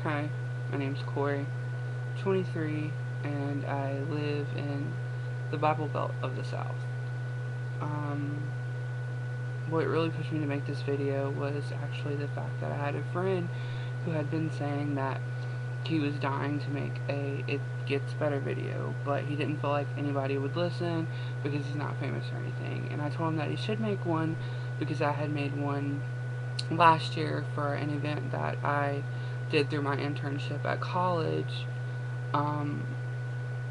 Hi, my name's Corey, 23, and I live in the Bible Belt of the South. Um, what really pushed me to make this video was actually the fact that I had a friend who had been saying that he was dying to make a It Gets Better video, but he didn't feel like anybody would listen because he's not famous or anything. And I told him that he should make one because I had made one last year for an event that I did through my internship at college, um,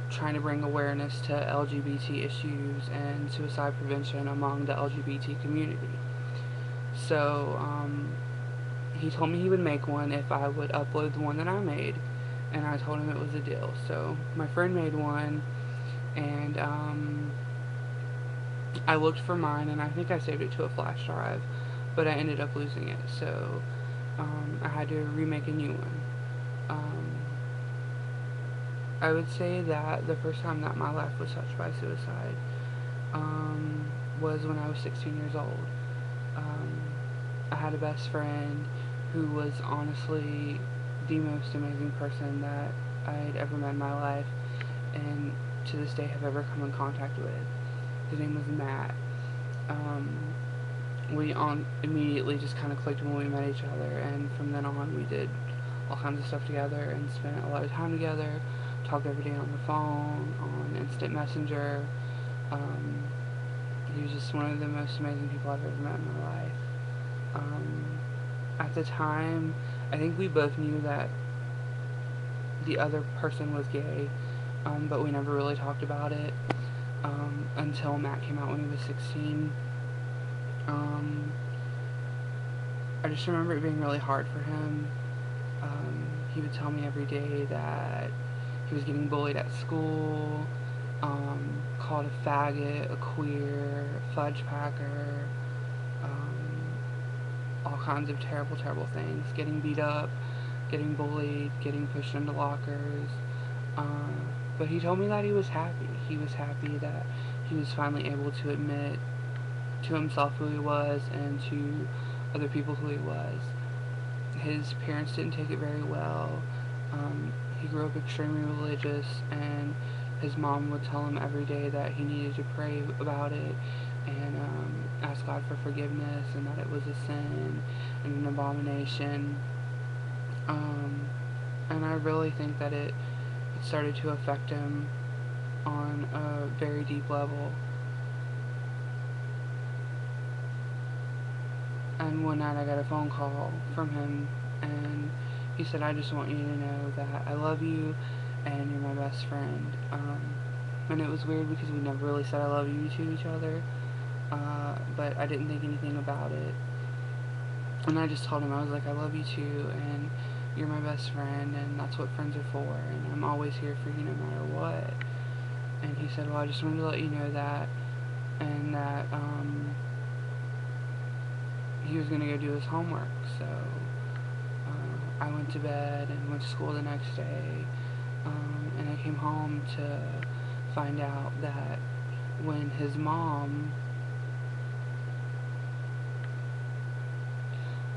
trying to bring awareness to LGBT issues and suicide prevention among the LGBT community. So he told me he would make one if I would upload the one that I made, and I told him it was a deal. So my friend made one, and I looked for mine, and I think I saved it to a flash drive, but I ended up losing it. So I had to remake a new one. Um, I would say that the first time that my life was touched by suicide um, was when I was 16 years old. Um, I had a best friend who was honestly the most amazing person that I'd ever met in my life, and to this day have ever come in contact with. His name was Matt. Um, we immediately just kind of clicked when we met each other, and from then on we did all kinds of stuff together and spent a lot of time together. Talked every day on the phone, on instant messenger. Um, he was just one of the most amazing people I've ever met in my life. Um, at the time, I think we both knew that the other person was gay, but we never really talked about it until Matt came out when he was 16. Um, I just remember it being really hard for him. He would tell me every day that he was getting bullied at school, called a faggot, a queer, a fudge packer, all kinds of terrible, terrible things. Getting beat up, getting bullied, getting pushed into lockers. Uh, but he told me that he was happy. He was happy that he was finally able to admit to himself who he was and to other people who he was. His parents didn't take it very well. He grew up extremely religious, and his mom would tell him every day that he needed to pray about it and ask God for forgiveness, and that it was a sin and an abomination. Um, and I really think that it started to affect him on a very deep level. And one night I got a phone call from him, and he said, "I just want you to know that I love you and you're my best friend." And it was weird because we never really said I love you to each other, but I didn't think anything about it. And I just told him, I was like, "I love you too, and you're my best friend, and that's what friends are for, and I'm always here for you no matter what." And he said, "Well, I just wanted to let you know that, and that he was going to go do his homework." So I went to bed and went to school the next day, and I came home to find out that when his mom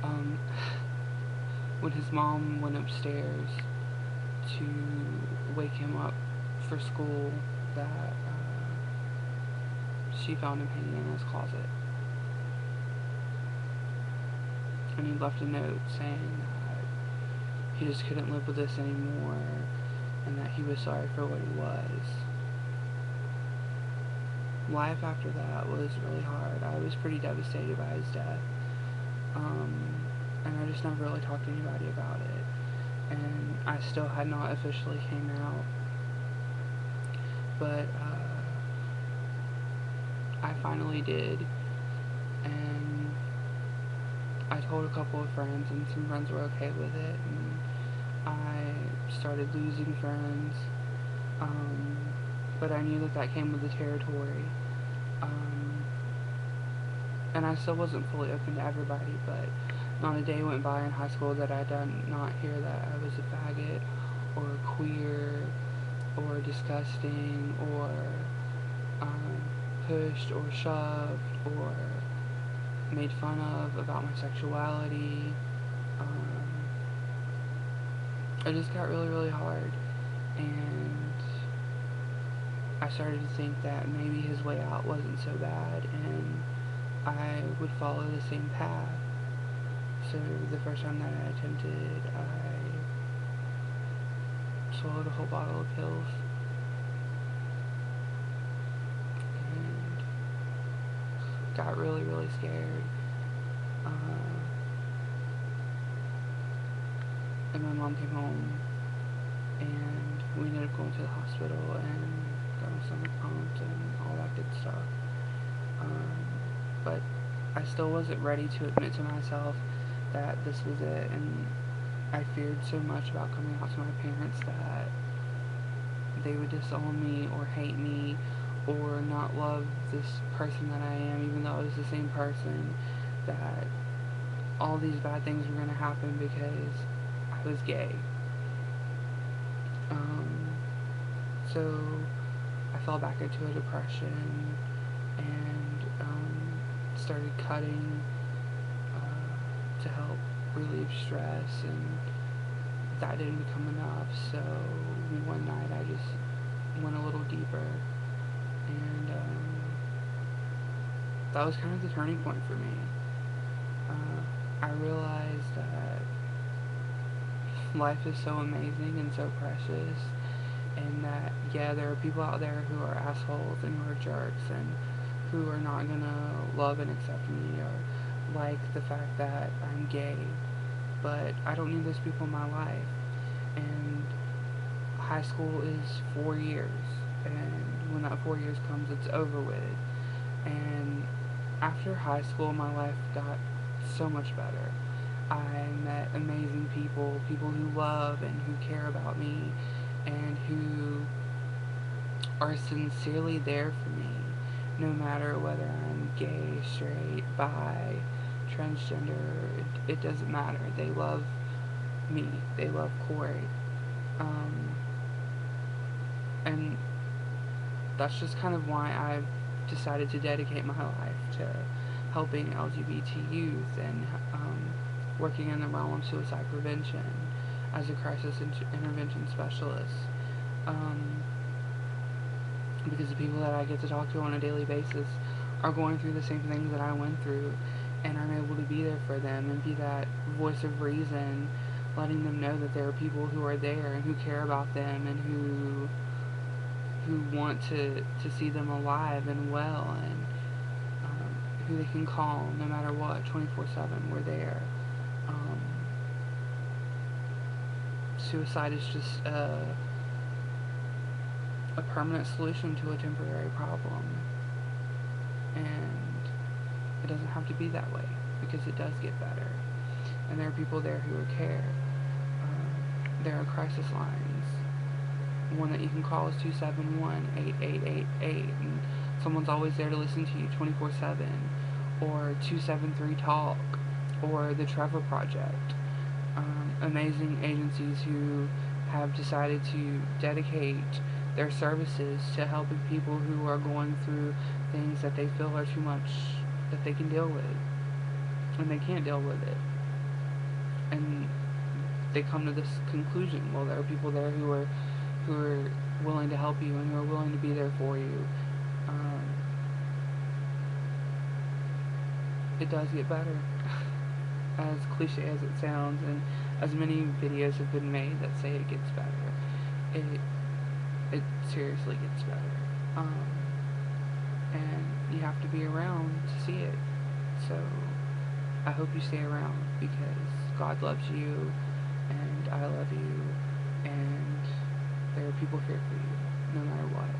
um, when his mom went upstairs to wake him up for school, that she found him hanging in his closet, and he left a note saying that he just couldn't live with this anymore and that he was sorry for what he was. Life after that was really hard. I was pretty devastated by his death. And I just never really talked to anybody about it. And I still had not officially came out. But I finally did. And I told a couple of friends, and some friends were okay with it. And I started losing friends. But I knew that that came with the territory. Um, and I still wasn't fully open to everybody, but not a day went by in high school that I did not hear that I was a faggot or queer or disgusting or um, pushed or shoved or made fun of about my sexuality. Um, it just got really, really hard. And I started to think that maybe his way out wasn't so bad, and I would follow the same path. So the first time that I attempted, I swallowed a whole bottle of pills, and got really, really scared. And my mom came home, and we ended up going to the hospital and got my stomach pumped and all that good stuff. But I still wasn't ready to admit to myself that this was it, and I feared so much about coming out to my parents that they would disown me or hate me or not love this person that I am, even though I was the same person, that all these bad things were going to happen because I was gay. So I fell back into a depression and started cutting to help relieve stress, and that didn't become enough. So one night I just went a little deeper, and that was kind of the turning point for me. I realized that life is so amazing and so precious, and that, yeah, there are people out there who are assholes and who are jerks and who are not gonna love and accept me or like the fact that I'm gay, but I don't need those people in my life. And high school is 4 years, and when that 4 years comes, it's over with. And after high school, my life got so much better. I met amazing people, people who love and who care about me, and who are sincerely there for me, no matter whether I'm gay, straight, bi, transgender. It doesn't matter. They love me. They love Corey. And that's just kind of why I've decided to dedicate my life to helping LGBT youth and working in the realm of suicide prevention as a crisis intervention specialist. Because the people that I get to talk to on a daily basis are going through the same things that I went through, and I'm able to be there for them and be that voice of reason, letting them know that there are people who are there and who care about them and who want to see them alive and well, and who they can call no matter what, 24/7. We're there. Suicide is just a permanent solution to a temporary problem, and it doesn't have to be that way, because it does get better, and there are people there who care. There are crisis lines. One that you can call is 271-8888, and someone's always there to listen to you 24/7, or 273-TALK, or the Trevor Project. Amazing agencies who have decided to dedicate their services to helping people who are going through things that they feel are too much that they can deal with, and they can't deal with it. And they come to this conclusion, well, there are people there who are willing to help you and who are willing to be there for you. It does get better. As cliche as it sounds, and as many videos have been made that say it gets better, it seriously gets better. And you have to be around to see it. So I hope you stay around, because God loves you, and I love you, and there are people here for you, no matter what.